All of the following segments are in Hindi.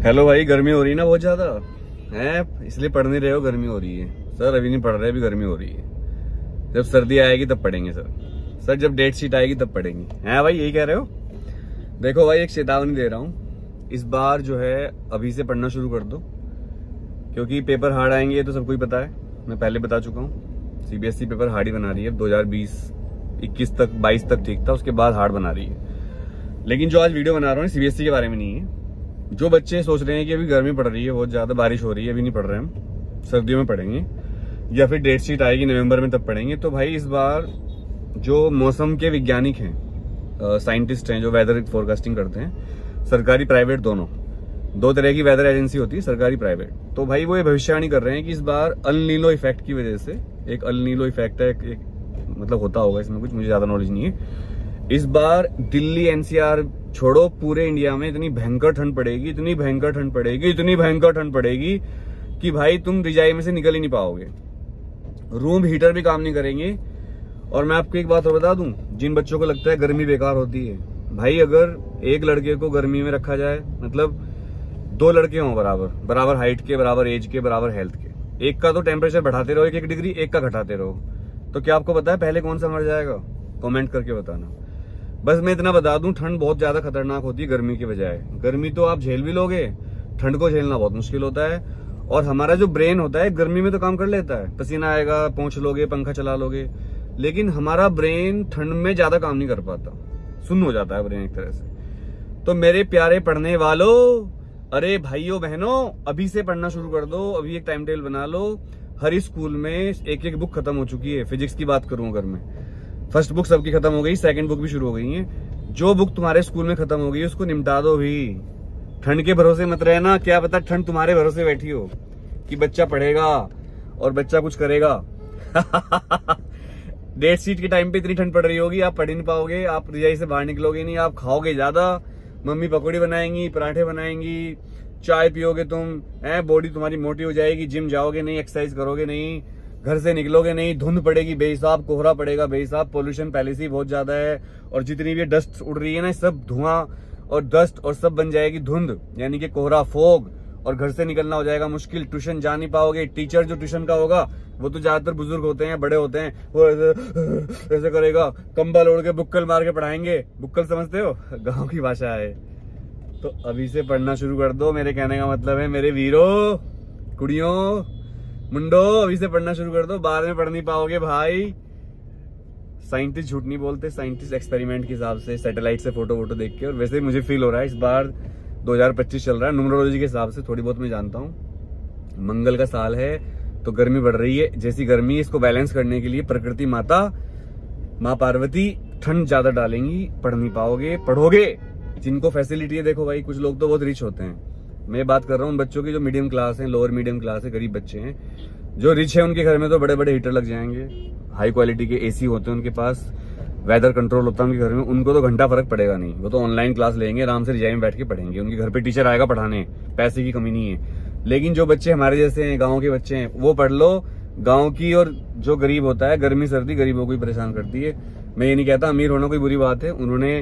हेलो भाई, गर्मी हो रही है ना बहुत ज्यादा है, इसलिए पढ़ नहीं रहे हो? गर्मी हो रही है सर। अभी नहीं पढ़ रहे, अभी गर्मी हो रही है। जब सर्दी आएगी तब पढ़ेंगे सर जब डेट शीट आएगी तब पढ़ेंगे। हैं भाई, यही कह रहे हो? देखो भाई, एक चेतावनी दे रहा हूँ, इस बार जो है अभी से पढ़ना शुरू कर दो, क्योंकि पेपर हार्ड आएंगे, तो सबको ही पता है, मैं पहले बता चुका हूँ। सीबीएसई पेपर हार्ड ही बना रही है 2020-21 तक, 22 तक ठीक था, उसके बाद हार्ड बना रही है। लेकिन जो आज वीडियो बना रहा हूँ सीबीएसई के बारे में नहीं है। जो बच्चे सोच रहे हैं कि अभी गर्मी पड़ रही है, बहुत ज्यादा बारिश हो रही है, अभी नहीं पढ़ रहे हम, सर्दियों में पढ़ेंगे या फिर डेट शीट आएगी नवंबर में तब पढ़ेंगे, तो भाई इस बार जो मौसम के वैज्ञानिक हैं, साइंटिस्ट हैं, जो वेदर फोरकास्टिंग करते हैं, सरकारी प्राइवेट दोनों, दो तरह की वेदर एजेंसी होती है, सरकारी प्राइवेट, तो भाई वो ये भविष्यवाणी कर रहे हैं कि इस बार अल नीनो इफेक्ट की वजह से, एक अल नीनो इफेक्ट है, एक मतलब होता होगा इसमें कुछ, मुझे ज्यादा नॉलेज नहीं है। इस बार दिल्ली एनसीआर छोड़ो, पूरे इंडिया में इतनी भयंकर ठंड पड़ेगी, इतनी भयंकर ठंड पड़ेगी, इतनी भयंकर ठंड पड़ेगी कि भाई तुम रिजाई में से निकल ही नहीं पाओगे। रूम हीटर भी काम नहीं करेंगे। और मैं आपको एक बात और बता दूं, जिन बच्चों को लगता है गर्मी बेकार होती है, भाई अगर एक लड़के को गर्मी में रखा जाए, मतलब दो लड़के हों बराबर हाइट के, बराबर एज के, बराबर हेल्थ के, एक का तो टेम्परेचर बढ़ाते रहो 1-1 डिग्री, एक का घटाते रहो, तो क्या आपको पता है पहले कौन सा मर जाएगा? कमेंट करके बताना। बस मैं इतना बता दूं, ठंड बहुत ज्यादा खतरनाक होती है गर्मी के बजाय। गर्मी तो आप झेल भी लोगे, ठंड को झेलना बहुत मुश्किल होता है। और हमारा जो ब्रेन होता है गर्मी में तो काम कर लेता है, पसीना आएगा, पोंछ लोगे, पंखा चला लोगे, लेकिन हमारा ब्रेन ठंड में ज्यादा काम नहीं कर पाता, सुन्न हो जाता है ब्रेन एक तरह से। तो मेरे प्यारे पढ़ने वालों, अरे भाइयों बहनों, अभी से पढ़ना शुरू कर दो, अभी एक टाइम टेबल बना लो। हर स्कूल में एक बुक खत्म हो चुकी है। फिजिक्स की बात करूं अगर मैं, फर्स्ट बुक सबकी खत्म हो गई, सेकंड बुक भी शुरू हो गई है। जो बुक तुम्हारे स्कूल में खत्म हो गई उसको निपटा दो भी। ठंड के भरोसे मत रहना, क्या पता ठंड तुम्हारे भरोसे बैठी हो कि बच्चा पढ़ेगा और बच्चा कुछ करेगा। डेट शीट के टाइम पे इतनी ठंड पड़ रही होगी, आप पढ़ ही नहीं पाओगे, आप रजाई से बाहर निकलोगे नहीं, आप खाओगे ज्यादा, मम्मी पकौड़ी बनाएंगी, पराठे बनाएंगी, चाय पियोगे तुम, बॉडी तुम्हारी मोटी हो जाएगी, जिम जाओगे नहीं, एक्सरसाइज करोगे नहीं, घर से निकलोगे नहीं, धुंध पड़ेगी बेहिसाब, कोहरा पड़ेगा बेहिसाब, पोल्यूशन पहले से ही बहुत ज्यादा है, और जितनी भी डस्ट उड़ रही है ना, सब धुआं और डस्ट और सब बन जाएगी धुंध, यानी कि कोहरा, फोग, और घर से निकलना हो जाएगा मुश्किल, ट्यूशन जा नहीं पाओगे। टीचर जो ट्यूशन का होगा वो तो ज्यादातर बुजुर्ग होते हैं, बड़े होते हैं, वो ऐसे करेगा, कंबल ओढ़ के बुक्कल मार के पढ़ाएंगे। बुक्कल समझते हो? गाँव की भाषा है। तो अभी से पढ़ना शुरू कर दो, मेरे कहने का मतलब है मेरे वीरों, कुड़ियों, मुंडो, अभी से पढ़ना शुरू कर दो, बाद में पढ़ नहीं पाओगे भाई। साइंटिस्ट झूठ नहीं बोलते, साइंटिस्ट एक्सपेरिमेंट के हिसाब से, सैटेलाइट से फोटो वोटो देख के, और वैसे मुझे फील हो रहा है इस बार 2025 चल रहा है, न्यूमरोलॉजी के हिसाब से थोड़ी बहुत मैं जानता हूँ, मंगल का साल है, तो गर्मी बढ़ रही है। जैसी गर्मी, इसको बैलेंस करने के लिए प्रकृति माता, माँ पार्वती ठंड ज्यादा डालेंगी, पढ़ नहीं पाओगे। पढ़ोगे जिनको फैसिलिटी है, देखो भाई कुछ लोग तो बहुत रिच होते हैं, मैं बात कर रहा हूँ बच्चों की जो मीडियम क्लास है, लोअर मीडियम क्लास है, गरीब बच्चे हैं, जो रिच है उनके घर में तो बड़े बड़े हीटर लग जाएंगे, हाई क्वालिटी के एसी होते हैं उनके पास, वेदर कंट्रोल होता है उनके घर में, उनको तो घंटा फर्क पड़ेगा नहीं, वो तो ऑनलाइन क्लास लेंगे, आराम से रजाई में बैठ के पढ़ेंगे, उनके घर पे टीचर आएगा पढ़ाने, पैसे की कमी नहीं है। लेकिन जो बच्चे हमारे जैसे हैं, गाँव के बच्चे हैं, वो पढ़ लो गाँव की। और जो गरीब होता है, गर्मी सर्दी गरीबों को ही परेशान करती है। मैं ये नहीं कहता अमीर होना कोई बुरी बात है, उन्होंने,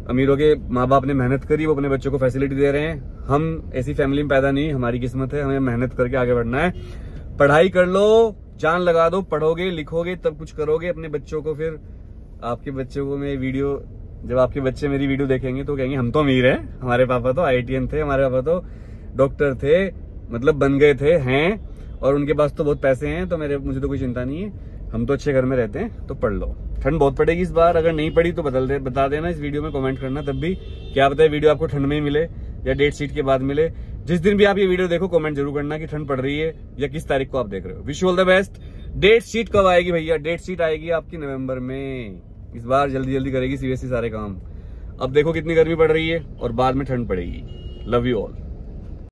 अमीरों के माँ बाप ने मेहनत करी, वो अपने बच्चों को फैसिलिटी दे रहे हैं। हम ऐसी फैमिली में पैदा नहीं, हमारी किस्मत है, हमें मेहनत करके आगे बढ़ना है। पढ़ाई कर लो, जान लगा दो, पढ़ोगे लिखोगे तब कुछ करोगे। अपने बच्चों को, फिर आपके बच्चों को मैं वीडियो, जब आपके बच्चे मेरी वीडियो देखेंगे तो कहेंगे हम तो अमीर हैं, हमारे पापा तो IITian थे, हमारे पापा तो डॉक्टर थे, मतलब बन गए थे, हैं, और उनके पास तो बहुत पैसे हैं, तो मुझे तो कोई चिंता नहीं है, हम तो अच्छे घर में रहते हैं। तो पढ़ लो, ठंड बहुत पड़ेगी इस बार, अगर नहीं पड़ी तो बता देना इस वीडियो में, कमेंट करना तब भी, क्या पता है वीडियो आपको ठंड में ही मिले या डेट शीट के बाद मिले। जिस दिन भी आप ये वीडियो देखो कमेंट जरूर करना कि ठंड पड़ रही है या किस तारीख को आप देख रहे हो। Wish you all the best. Date sheet कब आएगी भैया? डेट शीट आएगी आपकी नवंबर में। इस बार जल्दी जल्दी करेगी सीबीएसई सारे काम। अब देखो कितनी गर्मी पड़ रही है और बाद में ठंड पड़ेगी। Love you all.